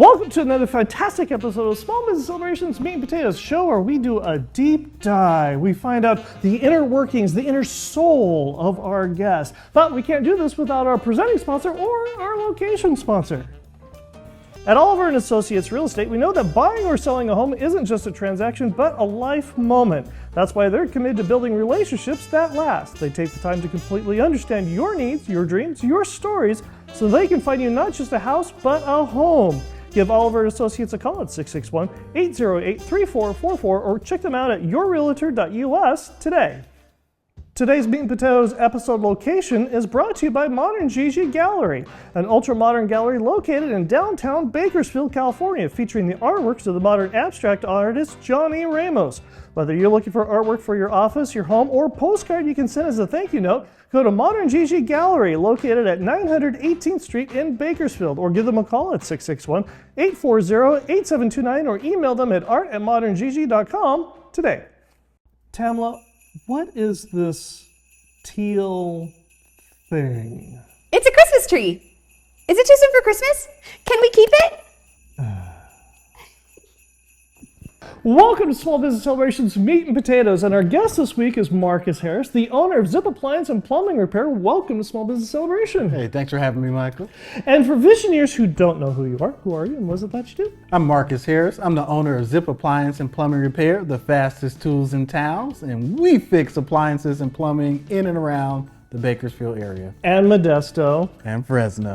Welcome to another fantastic episode of Small Business Celebrations Meat and Potatoes show, where we do a deep dive. We find out the inner workings, the inner soul of our guests. But we can't do this without our presenting sponsor or our location sponsor. At Oliver & Associates Real Estate, we know that buying or selling a home isn't just a transaction, but a life moment. That's why they're committed to building relationships that last. They take the time to completely understand your needs, your dreams, your stories, so they can find you not just a house, but a home. Give Oliver & Associates a call at 661-808-3444 or check them out at yourrealtor.us today. Today's Meat and Potatoes episode location is brought to you by Modern Gigi Gallery, an ultra-modern gallery located in downtown Bakersfield, California, featuring the artworks of the modern abstract artist Johnny Ramos. Whether you're looking for artwork for your office, your home, or postcard you can send as a thank you note, go to Modern Gigi Gallery, located at 900 18th Street in Bakersfield, or give them a call at 661-840-8729 or email them at art@moderngigi.com today. Tamla, what is this teal thing? It's a Christmas tree. Is it too soon for Christmas? Can we keep it? Welcome to Small Business Celebrations Meat and Potatoes, and our guest this week is Marcus Harris, the owner of Zip Appliance and Plumbing Repair. Welcome to Small Business Celebration. Hey, thanks for having me, Michael. And for visionaries who don't know who you are you, and what is it that you do? I'm Marcus Harris. I'm the owner of Zip Appliance and Plumbing Repair, the fastest tools in town, and we fix appliances and plumbing in and around the Bakersfield area. And Modesto. And Fresno.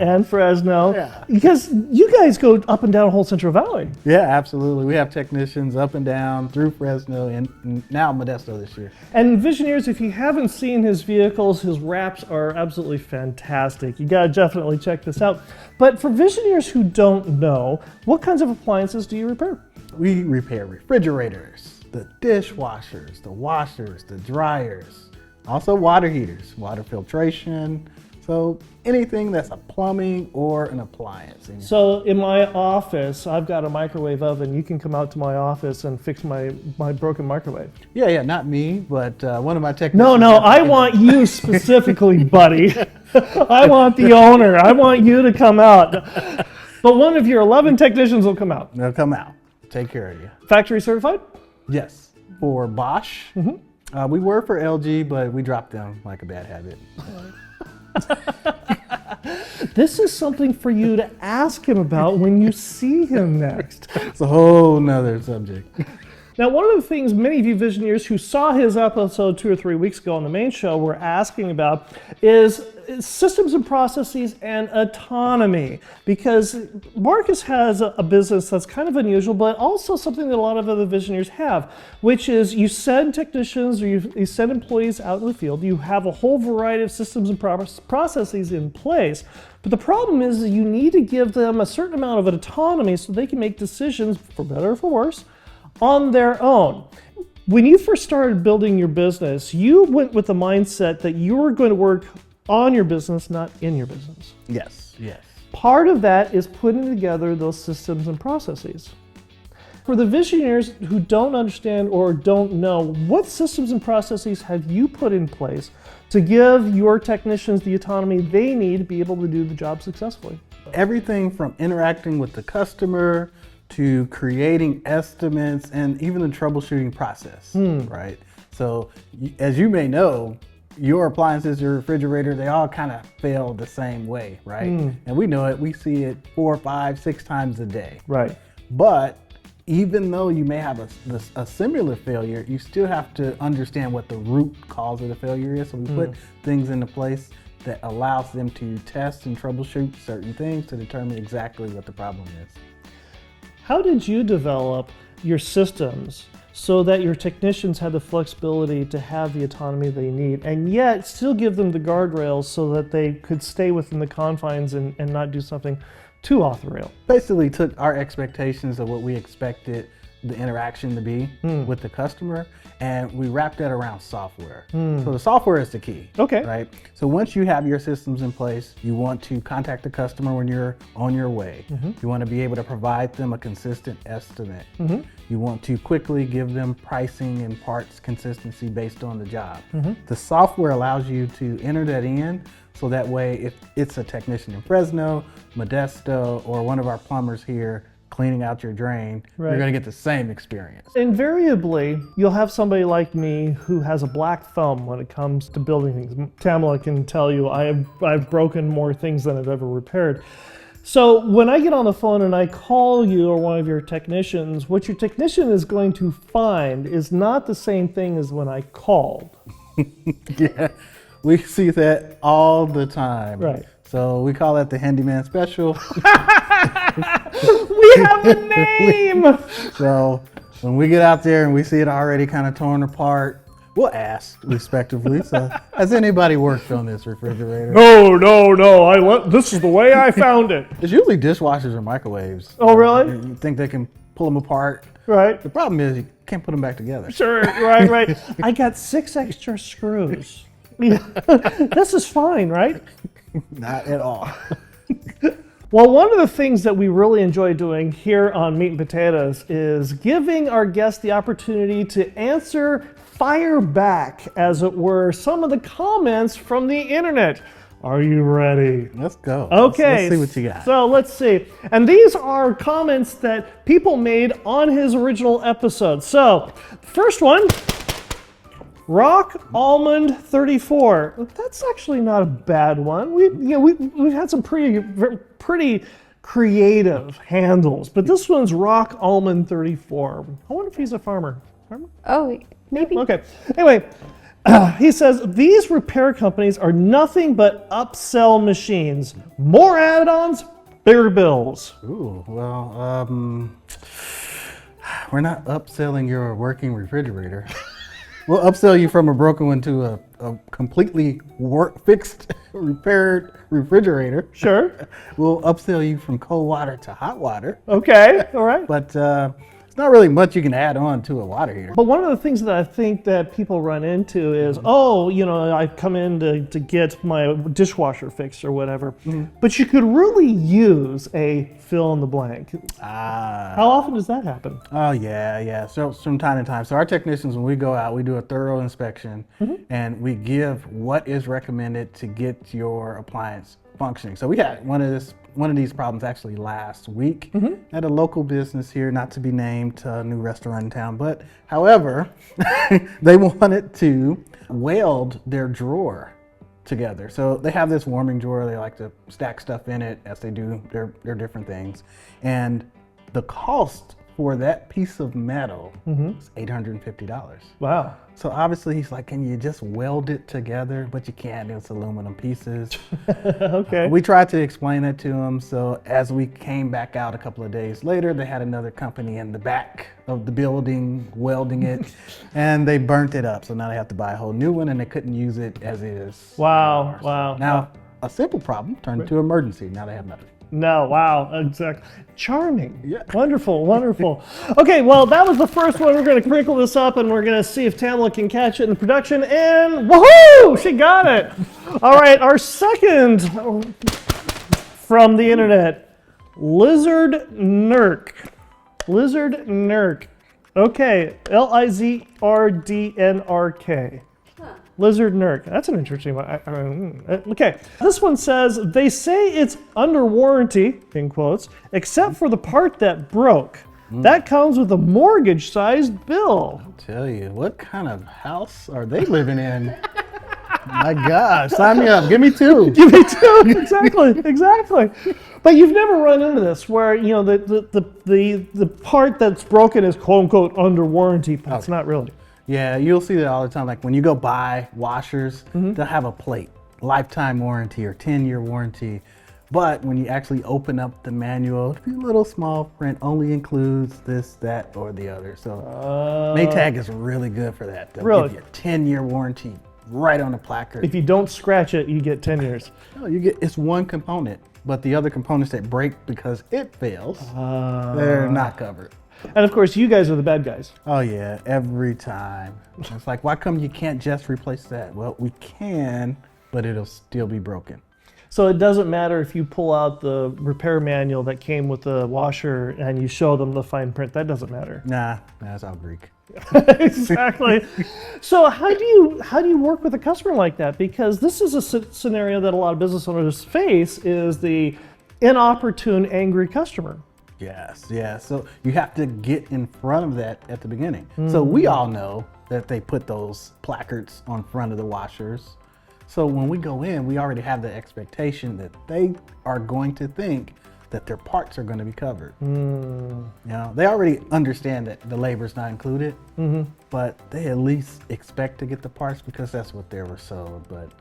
Yeah. Because you guys go up and down whole Central Valley. Yeah, absolutely. We have technicians up and down through Fresno and now Modesto this year. And visionaries, if you haven't seen his vehicles, his wraps are absolutely fantastic. You gotta definitely check this out. But for visionaries who don't know, what kinds of appliances do you repair? We repair refrigerators, the dishwashers, the washers, the dryers, also water heaters, water filtration, so anything that's a plumbing or an appliance. So in my office, I've got a microwave oven. You can come out to my office and fix my broken microwave. Yeah, not me, but one of my technicians. No, I want you specifically, buddy. I want the owner. I want you to come out. But one of your 11 technicians will come out. They'll come out, take care of you. Factory certified? Yes, for Bosch. Mm-hmm. We were for LG, but we dropped them like a bad habit. This is something for you to ask him about when you see him next. It's a whole nother subject. Now, one of the things many of you visionaries who saw his episode 2 or 3 weeks ago on the main show were asking about is systems and processes and autonomy. Because Marcus has a business that's kind of unusual, but also something that a lot of other visionaries have, which is you send technicians or you send employees out in the field. You have a whole variety of systems and processes in place. But the problem is that you need to give them a certain amount of autonomy so they can make decisions, for better or for worse, on their own. When you first started building your business, you went with the mindset that you were going to work on your business, not in your business. Yes. Part of that is putting together those systems and processes. For the visionaries who don't understand or don't know, what systems and processes have you put in place to give your technicians the autonomy they need to be able to do the job successfully? Everything from interacting with the customer to creating estimates and even the troubleshooting process, right? So as you may know, your appliances, your refrigerator, they all kind of fail the same way, right? And we know it, we see it 4, 5, 6 times a day. Right. But even though you may have a similar failure, you still have to understand what the root cause of the failure is. So we put things into place that allows them to test and troubleshoot certain things to determine exactly what the problem is. How did you develop your systems so that your technicians had the flexibility to have the autonomy they need and yet still give them the guardrails so that they could stay within the confines and not do something too off the rail? Basically took our expectations of what we expected the interaction to be with the customer, and we wrap that around software. So the software is the key. Okay. Right? So once you have your systems in place, you want to contact the customer when you're on your way. You want to be able to provide them a consistent estimate. You want to quickly give them pricing and parts consistency based on the job. The software allows you to enter that in, so that way if it's a technician in Fresno, Modesto, or one of our plumbers here cleaning out your drain, Right. you're going to get the same experience. Invariably, you'll have somebody like me who has a black thumb when it comes to building things. Tamala can tell you I've broken more things than I've ever repaired. So when I get on the phone and I call you or one of your technicians, what your technician is going to find is not the same thing as when I called. Yeah, we see that all the time. Right. So we call that the handyman special. We have a name! So when we get out there and we see it already kind of torn apart, we'll ask respectively. So has anybody worked on this refrigerator? No. This is the way I found it. It's usually dishwashers or microwaves. Oh, really? You think they can pull them apart. Right. The problem is you can't put them back together. Sure, right. I got 6 extra screws. Yeah. This is fine, right? Not at all. Well, one of the things that we really enjoy doing here on Meat and Potatoes is giving our guests the opportunity to fire back, as it were, some of the comments from the internet. Are you ready? Let's go. Okay. Let's see what you got. So let's see. And these are comments that people made on his original episode. So, first one, Rock Almond 34. That's actually not a bad one. We've had some pretty creative handles, but this one's Rock Almond 34. I wonder if he's a farmer. Oh, maybe. Okay. Anyway, he says these repair companies are nothing but upsell machines. More add-ons, bigger bills. Ooh, well, we're not upselling your working refrigerator. We'll upsell you from a broken one to a completely fixed, repaired refrigerator. Sure. We'll upsell you from cold water to hot water. Okay. All right. But it's not really much you can add on to a water heater. But one of the things that I think that people run into is, I come in to get my dishwasher fixed or whatever. But you could really use a fill in the blank. How often does that happen? Oh, yeah. So from time to time. So our technicians, when we go out, we do a thorough inspection and we give what is recommended to get your appliance functioning. So we had one of these problems actually last week at a local business here, not to be named, a new restaurant in town. But however, they wanted to weld their drawer together. So they have this warming drawer. They like to stack stuff in it as they do their different things. And the cost for that piece of metal is $850. Wow. So obviously he's like, can you just weld it together? But you can't, it's aluminum pieces. Okay. We tried to explain that to him. So as we came back out a couple of days later, they had another company in the back of the building welding it and they burnt it up. So now they have to buy a whole new one and they couldn't use it as is. Wow. Now, a simple problem turned into emergency. Now they have nothing. No, wow, exactly. Charming. Yeah. Wonderful. Okay, well, that was the first one. We're going to crinkle this up and we're going to see if Tamala can catch it in production. And woohoo! She got it. All right, our second from the internet, Lizard Nurk. Okay, Lizrdnrk. Lizard Nurk. That's an interesting one. Okay. This one says, they say it's under warranty, in quotes, except for the part that broke. That comes with a mortgage-sized bill. I'll tell you, what kind of house are they living in? My gosh, sign me up. Give me two. Give me two. Exactly. But you've never run into this where, the part that's broken is quote unquote under warranty, but it's not really. Yeah, you'll see that all the time. Like when you go buy washers, they'll have a plate, lifetime warranty or 10-year warranty. But when you actually open up the manual, the little small print only includes this, that, or the other. So Maytag is really good for that. They'll give you a 10-year warranty right on the placard. If you don't scratch it, you get 10 years. No, it's one component, but the other components that break because it fails, they're not covered. And of course, you guys are the bad guys. Oh yeah, every time. It's like, why come you can't just replace that? Well, we can, but it'll still be broken. So it doesn't matter if you pull out the repair manual that came with the washer and you show them the fine print. That doesn't matter. Nah, that's all Greek. Exactly. So how do you work with a customer like that? Because this is a scenario that a lot of business owners face, is the inopportune, angry customer. Yes, yeah. So you have to get in front of that at the beginning. So we all know that they put those placards on front of the washers. So when we go in, we already have the expectation that they are going to think that their parts are going to be covered. You know, they already understand that the labor's not included, but they at least expect to get the parts because that's what they were sold. But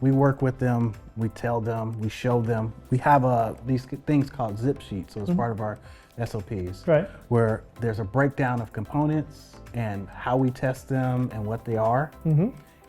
we work with them, we tell them, we show them. We have these things called zip sheets, so it's part of our SOPs, Right. where there's a breakdown of components and how we test them and what they are,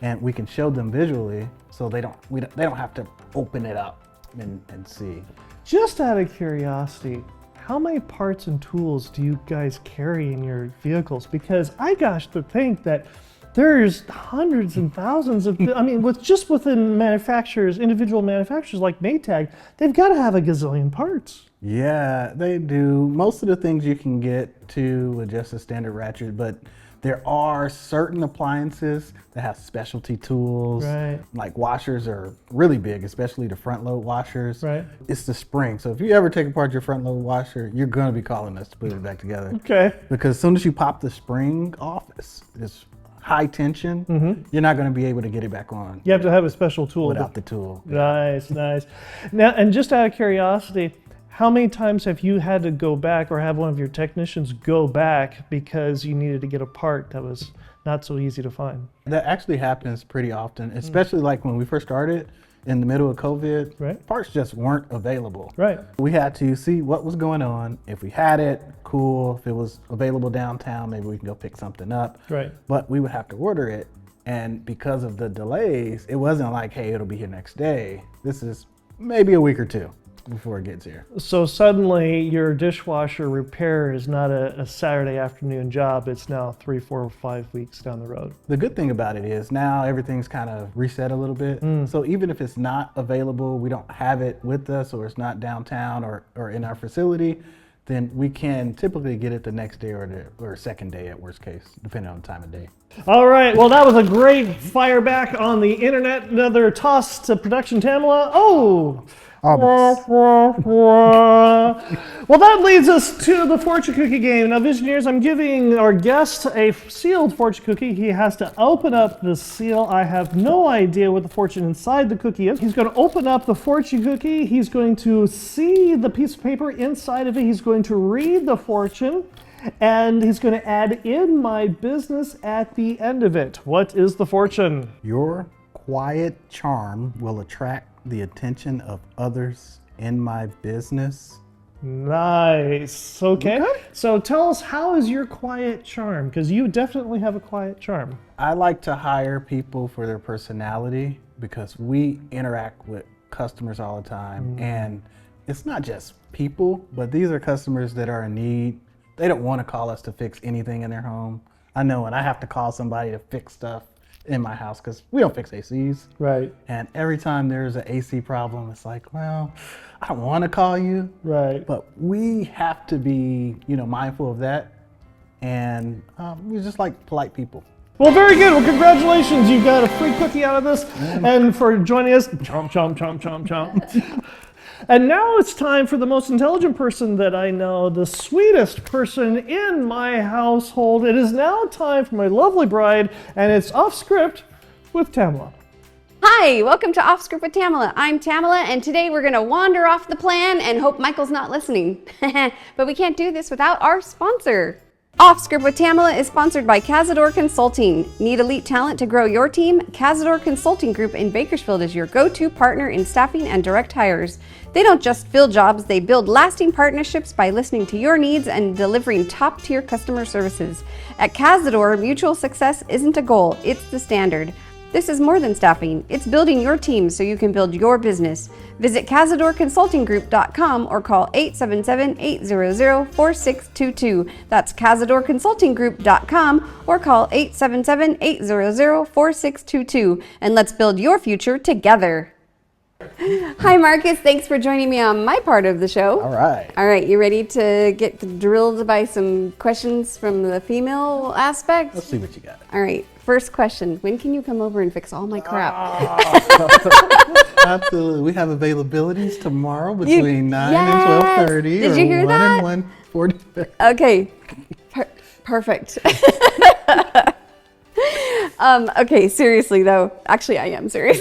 and we can show them visually, so they don't have to open it up and see. Just out of curiosity, how many parts and tools do you guys carry in your vehicles? Because I gosh to think that there's hundreds and thousands of, I mean, within manufacturers, individual manufacturers like Maytag, they've got to have a gazillion parts. Yeah, they do. Most of the things you can get to with just a standard ratchet, but there are certain appliances that have specialty tools. Right. Like washers are really big, especially the front load washers. Right. It's the spring. So if you ever take apart your front load washer, you're going to be calling us to put it back together. Okay. Because as soon as you pop the spring off, it's high tension. You're not going to be able to get it back on You have to have a special tool. without the tool. Nice, nice. Now, and just out of curiosity, how many times have you had to go back or have one of your technicians go back because you needed to get a part that was not so easy to find? That actually happens pretty often, especially like when we first started in the middle of COVID. Right. Parts just weren't available. Right. We had to see what was going on. If we had it, cool. If it was available downtown, maybe we can go pick something up. Right. But we would have to order it. And because of the delays, it wasn't like, hey, it'll be here next day. This is maybe a week or two before it gets here. So suddenly your dishwasher repair is not a Saturday afternoon job. It's now 3, 4, 5 weeks down the road. The good thing about it is now everything's kind of reset a little bit. So even if it's not available, we don't have it with us, or it's not downtown or in our facility, then we can typically get it the next day or second day at worst case, depending on the time of day. All right, well, that was a great fire back on the internet. Another toss to production, Tamala. Oh! Well, that leads us to the fortune cookie game. Now, Visioneers, I'm giving our guest a sealed fortune cookie. He has to open up the seal. I have no idea what the fortune inside the cookie is. He's going to open up the fortune cookie. He's going to see the piece of paper inside of it. He's going to read the fortune. And he's going to add in my business at the end of it. What is the fortune? Your quiet charm will attract the attention of others in my business. Nice. Okay. So tell us, how is your quiet charm? Because you definitely have a quiet charm. I like to hire people for their personality because we interact with customers all the time. And it's not just people, but these are customers that are in need. They don't want to call us to fix anything in their home. I know when I have to call somebody to fix stuff in my house, because we don't fix ACs. Right. And every time there's an AC problem, it's like, well, I don't want to call you. Right. But we have to be, mindful of that. And we're just like polite people. Well, very good. Well, congratulations. You got a free cookie out of this. And for joining us, chomp, chomp, chomp, chomp, chomp. And now it's time for the most intelligent person that I know, the sweetest person in my household. It is now time for my lovely bride, and it's Off Script with Tamala. Hi, welcome to Off Script with Tamala. I'm Tamala, and today we're going to wander off the plan and hope Michael's not listening. But we can't do this without our sponsor. Off Script with Tamala is sponsored by Cazador Consulting. Need elite talent to grow your team? Cazador Consulting Group in Bakersfield is your go-to partner in staffing and direct hires. They don't just fill jobs, they build lasting partnerships by listening to your needs and delivering top-tier customer services. At Cazador, mutual success isn't a goal, it's the standard. This is more than staffing. It's building your team so you can build your business. Visit CazadorConsultingGroup.com or call 877-800-4622. That's CazadorConsultingGroup.com or call 877-800-4622. And let's build your future together. Hi, Marcus. Thanks for joining me on my part of the show. All right. All right, you ready to get drilled by some questions from the female aspect? Let's see what you got. All right, first question. When can you come over and fix all my crap? Absolutely. We have availabilities tomorrow between 9 and Yes! 12:30. Did you hear 1 that? and 1:40. Okay, perfect. Okay, seriously though. Actually, I am serious.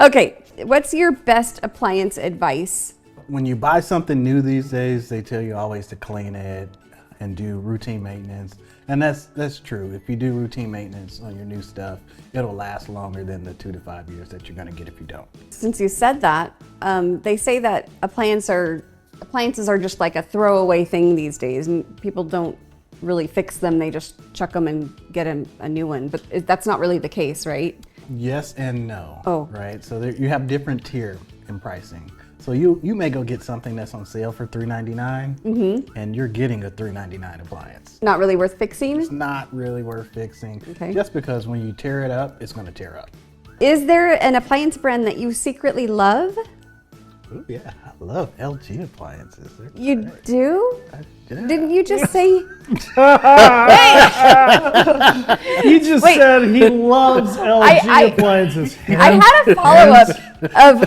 Okay, what's your best appliance advice? When you buy something new these days, they tell you always to clean it and do routine maintenance. And that's true. If you do routine maintenance on your new stuff, it'll last longer than the 2 to 5 years that you're gonna get if you don't. Since you said that, they say that appliances are just like a throwaway thing these days, and people don't really fix them. They just chuck them and get a new one. But that's not really the case, right? Yes and no. Oh. Right. So you have different tier in pricing. So you may go get something that's on sale for $399, and you're getting a $399 appliance. Not really worth fixing? It's not really worth fixing. Okay. Just because when you tear it up, it's going to tear up. Is there an appliance brand that you secretly love? Ooh, yeah, I love LG appliances. They're You great. do? Yeah. Didn't you just say? He just Wait. said he loves LG I- appliances. I had a follow-up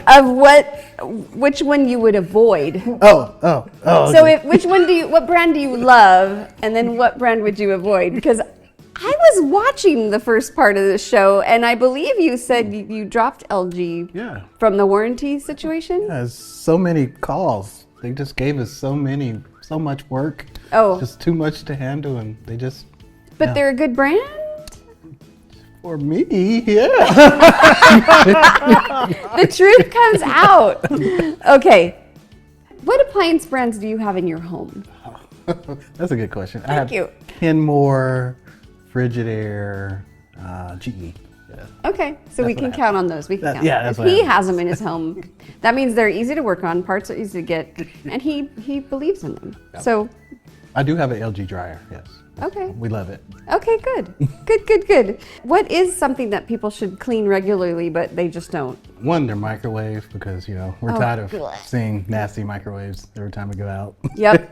of which one you would avoid. Oh. So okay. what brand do you love, and then what brand would you avoid? Because I was watching the first part of the show, and I believe you said you dropped LG Yeah. from the warranty situation. There's so many calls. They just gave us so much work. Oh. Just too much to handle, and they just. But yeah. they're a good brand? For me, yeah. The truth comes out. Okay. What appliance brands do you have in your home? That's a good question. I Thank have you. Kenmore, Frigidaire, GE. Yeah. Okay, so we what I can have. count on those. We can That- count. yeah, that's If what I he have. has them in his home, that means they're easy to work on, parts are easy to get, and he believes in them. So, I do have an LG dryer, yes. okay. We love it. Okay, good. Good. What is something that people should clean regularly, but they just don't? One, they're microwaves because, we're Oh, tired of God. seeing nasty microwaves every time we go out. Yep.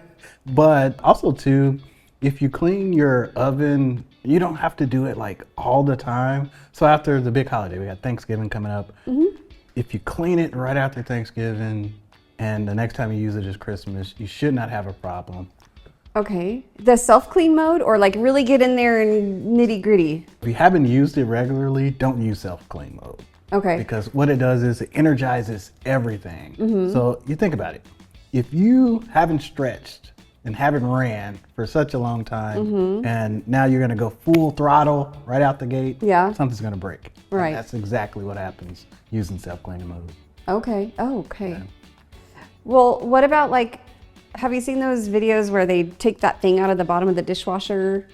But also, too, if you clean your oven, you don't have to do it like all the time. So after the big holiday, we got Thanksgiving coming up. If you clean it right after Thanksgiving and the next time you use it is Christmas, you should not have a problem. Okay. The self-clean mode, or like really get in there and nitty gritty? If you haven't used it regularly, don't use self-clean mode. Okay. Because what it does is it energizes everything. So you think about it. If you haven't stretched and haven't ran for such a long time, and now you're gonna go full throttle right out the gate, Yeah. something's gonna break. And Right. that's exactly what happens using self-cleaning mode. Okay. Oh, okay. Well, what about have you seen those videos where they take that thing out of the bottom of the dishwasher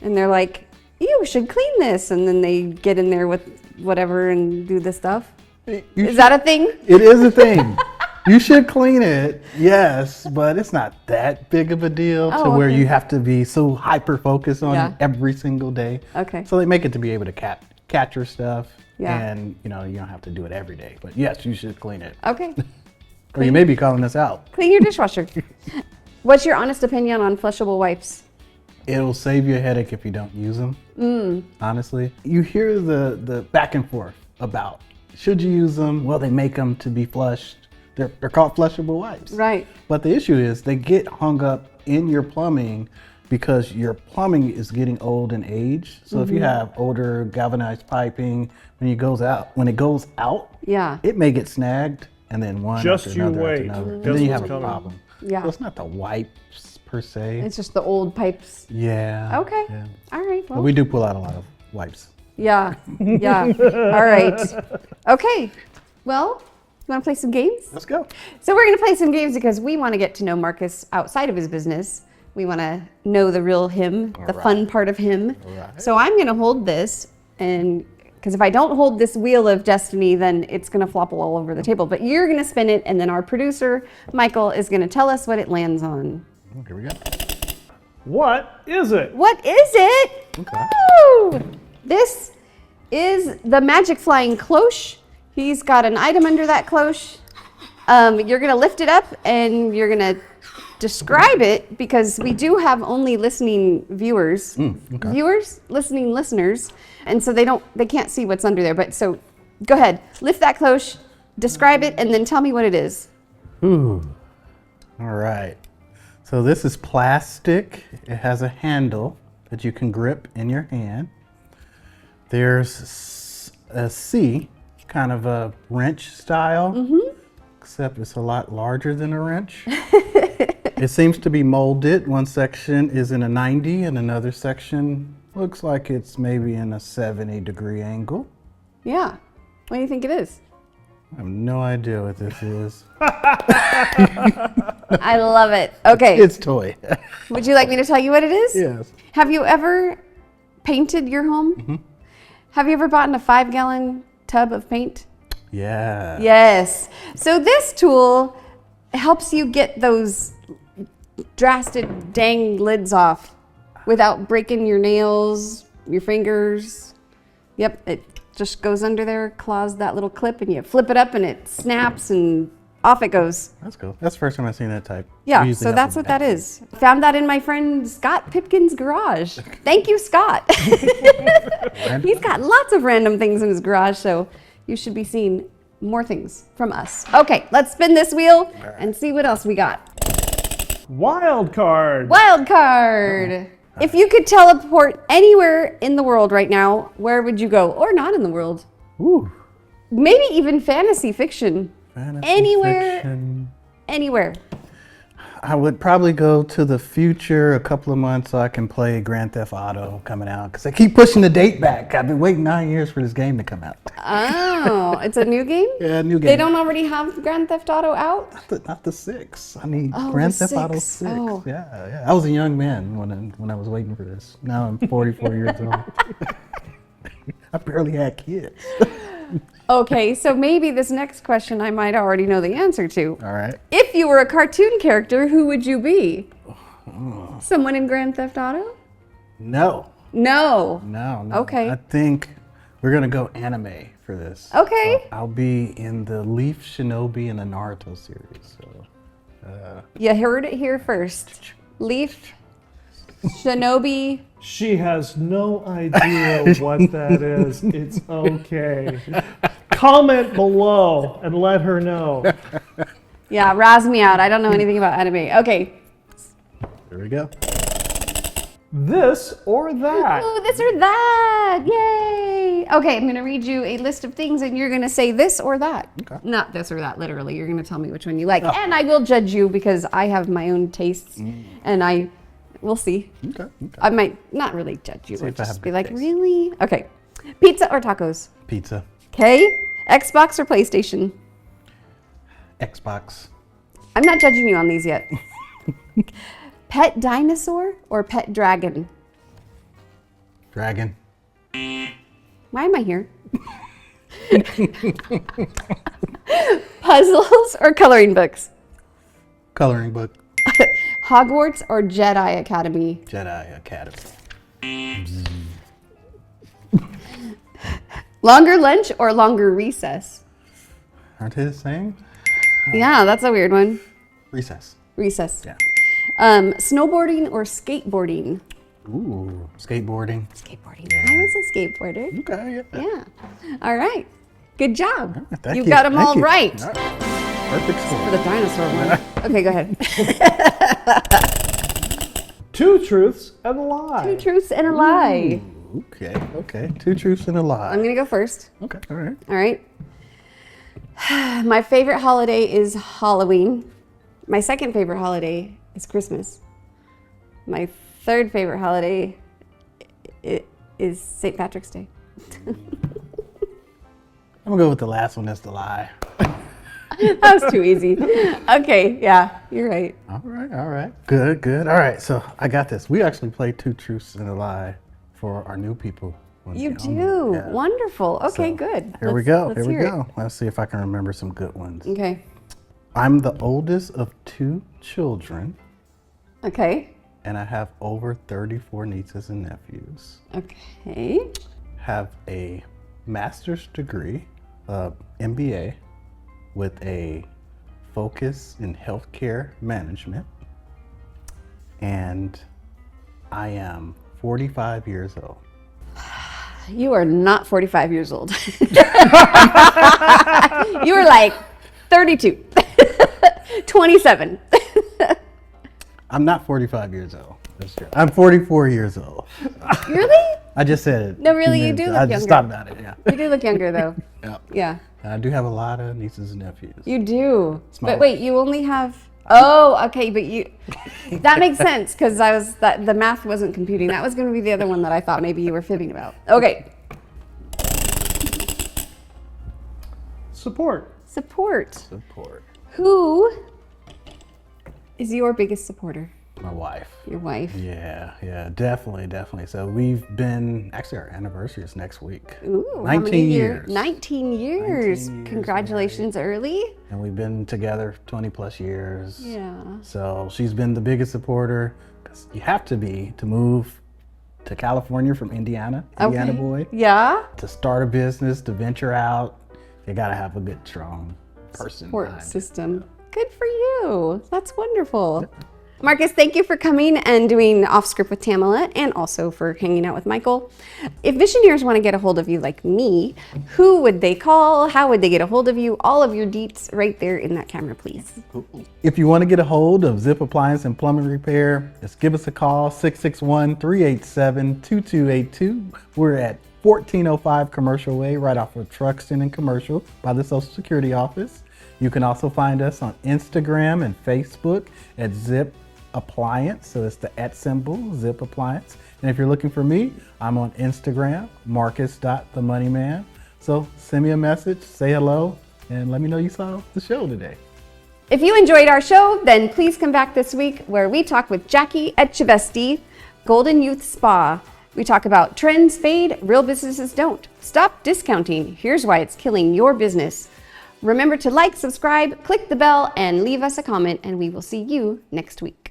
and they're like, you should clean this, and then they get in there with whatever and do the stuff? Is that a thing? It is a thing. You should clean it, yes, but it's not that big of a deal to where okay. you have to be so hyper focused on Yeah. it every single day. Okay. So they make it to be able to catch your stuff, Yeah. and you don't have to do it every day. But yes, you should clean it. Okay. Or you may be calling us out. Clean your dishwasher. What's your honest opinion on flushable wipes? It'll save you a headache if you don't use them. Honestly, you hear the back and forth about should you use them? Well, they make them to be flushed. They're called flushable wipes. Right. But the issue is they get hung up in your plumbing because your plumbing is getting old and aged. So if you have older galvanized piping, when it goes out, Yeah. it may get snagged, and then one Just after you another wait. after another, and Guess then you what's have a coming. problem. Yeah. So it's not the wipes per se. It's just the old pipes. Yeah. Okay. Yeah. All right. But Well, we do pull out a lot of wipes. yeah. All right. Okay. Well, you want to play some games? Let's go. So we're going to play some games because we want to get to know Marcus outside of his business. We want to know the real him, the fun part of him. right. So I'm going to hold this, and because if I don't hold this wheel of destiny, then it's going to flop all over the table. But you're going to spin it, and then our producer, Michael, is going to tell us what it lands on. Oh, here we go. What is it? What is it? Okay. Woo! This is the magic flying cloche. He's got an item under that cloche. You're going to lift it up, and you're going to describe it, because we do have only listening viewers. okay. Viewers, listening listeners, and so they can't see what's under there. But so Go ahead. Lift that cloche, describe it, and then tell me what it is. Ooh. All right. So this is plastic. It has a handle that you can grip in your hand. There's a C, kind of a wrench style, except it's a lot larger than a wrench. It seems to be molded. One section is in a 90 and another section looks like it's maybe in a 70-degree angle. Yeah. What do you think it is? I have no idea what this is. I love it. Okay. It's toy. Would you like me to tell you what it is? Yes. Have you ever painted your home? Have you ever bought a 5-gallon tub of paint? Yeah. Yes. So this tool helps you get those drastic dang lids off without breaking your nails, your fingers. Yep, it just goes under there, claws that little clip, and you flip it up and it snaps and off it goes. That's cool. That's the first time I've seen that type. Yeah, Usually so have that's a what that bag. is. Found that in my friend Scott Pipkin's garage. Thank you, Scott. He's got lots of random things in his garage, so you should be seeing more things from us. Okay, let's spin this wheel and see what else we got. Wild card. Wild card. If you could teleport anywhere in the world right now, where would you go? Or not in the world. Ooh. Maybe even fantasy fiction. Fantasy Anywhere. fiction. Anywhere. I would probably go to the future a couple of months so I can play Grand Theft Auto coming out because they keep pushing the date back. I've been waiting 9 years for this game to come out. Oh, it's a new game? Yeah, new game. They don't already have Grand Theft Auto out? Not the 6. I need Oh, Grand the Theft Auto 6. 6. Oh. Yeah. I was a young man when I was waiting for this. Now I'm 44 years old. I barely had kids. Okay, so maybe this next question I might already know the answer to. All right. If you were a cartoon character, who would you be? Someone in Grand Theft Auto? No. No. Okay. I think we're going to go anime for this. Okay. So I'll be in the Leaf Shinobi and the Naruto series. So, You heard it here first. Leaf, Shinobi. She has no idea what that is. It's okay. Comment below and let her know. Yeah, razz me out. I don't know anything about anime. Okay. there we go. This or that. Ooh, this or that. Yay. Okay, I'm going to read you a list of things and you're going to say this or that. Okay. Not this or that, literally. You're going to tell me which one you like. And I will judge you because I have my own tastes and we'll see. Okay. I might not really judge you. See I'll if I have just be good like, taste. really? Okay. Pizza or tacos? Pizza. Okay. Xbox or PlayStation? Xbox. I'm not judging you on these yet. Pet dinosaur or pet dragon? Dragon. Why am I here? Puzzles or coloring books? Coloring book. Hogwarts or Jedi Academy? Jedi Academy. Longer lunch or longer recess? Aren't they the same? Yeah, that's a weird one. Recess. Recess. Yeah. Snowboarding or skateboarding? Ooh, skateboarding. Skateboarding. I was a skateboarder. Okay. Yeah. Yeah. All right. Good job. Thank You you. got them Thank all you. right. Perfect For score. the dinosaur one. Okay, go ahead. 2 truths and a lie. 2 truths and a lie. Okay. 2 truths and a lie. I'm going to go first. Okay, all right. All right. My favorite holiday is Halloween. My second favorite holiday is Christmas. My third favorite holiday is St. Patrick's Day. I'm gonna go with the last one. That's the lie. That was too easy. Okay, yeah, you're right. All right. Good. All right, so I got this. We actually played 2 truths and a lie for our new people. when You they own do. them. Yeah. Wonderful. Okay, So, good. Here we go. Let's Here we hear it. go. Let's see if I can remember some good ones. Okay. I'm the oldest of 2 children, Okay. and I have over 34 nieces and nephews. Okay. Have a master's degree, MBA, with a focus in healthcare management. And I am 45 years old. You are not 45 years old. You were like 32, 27. I'm not 45 years old. That's true. I'm 44 years old. Really? I just said it. No, really, you do look I younger. just thought about it, yeah. You do look younger, though. Yeah. Yeah, I do have a lot of nieces and nephews. you do. my But wait, you only have. Oh, okay, but you. That makes sense because the math wasn't computing. That was going to be the other one that I thought maybe you were fibbing about. Okay. Support. Support. Support. Who is your biggest supporter? My wife. Your wife. Yeah, definitely. So we've been, actually our anniversary is next week. Ooh, 19 years. 19 years. 19 years Congratulations early. And we've been together 20 plus years. Yeah. So she's been the biggest supporter, because you have to be to move to California from Indiana boy. Yeah. To start a business, to venture out, you gotta have a good, strong person Support behind it. system. Good for you. That's wonderful. Marcus, thank you for coming and doing Off Script with Tamala, and also for hanging out with Michael. If Visioneers want to get a hold of you like me, who would they call? How would they get a hold of you? All of your deets right there in that camera, please. If you want to get a hold of Zip Appliance and Plumbing Repair, just give us a call, 661-387-2282. We're at 1405 Commercial Way, right off of Truxton and Commercial by the Social Security office. You can also find us on Instagram and Facebook at Zip Appliance. So it's the @ symbol, Zip Appliance. And if you're looking for me, I'm on Instagram, Marcus.themoneyman. So send me a message, say hello, and let me know you saw the show today. If you enjoyed our show, then please come back this week where we talk with Jackie Etchevesti, Golden Youth Spa. We talk about trends fade, real businesses don't. Stop discounting. Here's why it's killing your business. Remember to like, subscribe, click the bell, and leave us a comment, and we will see you next week.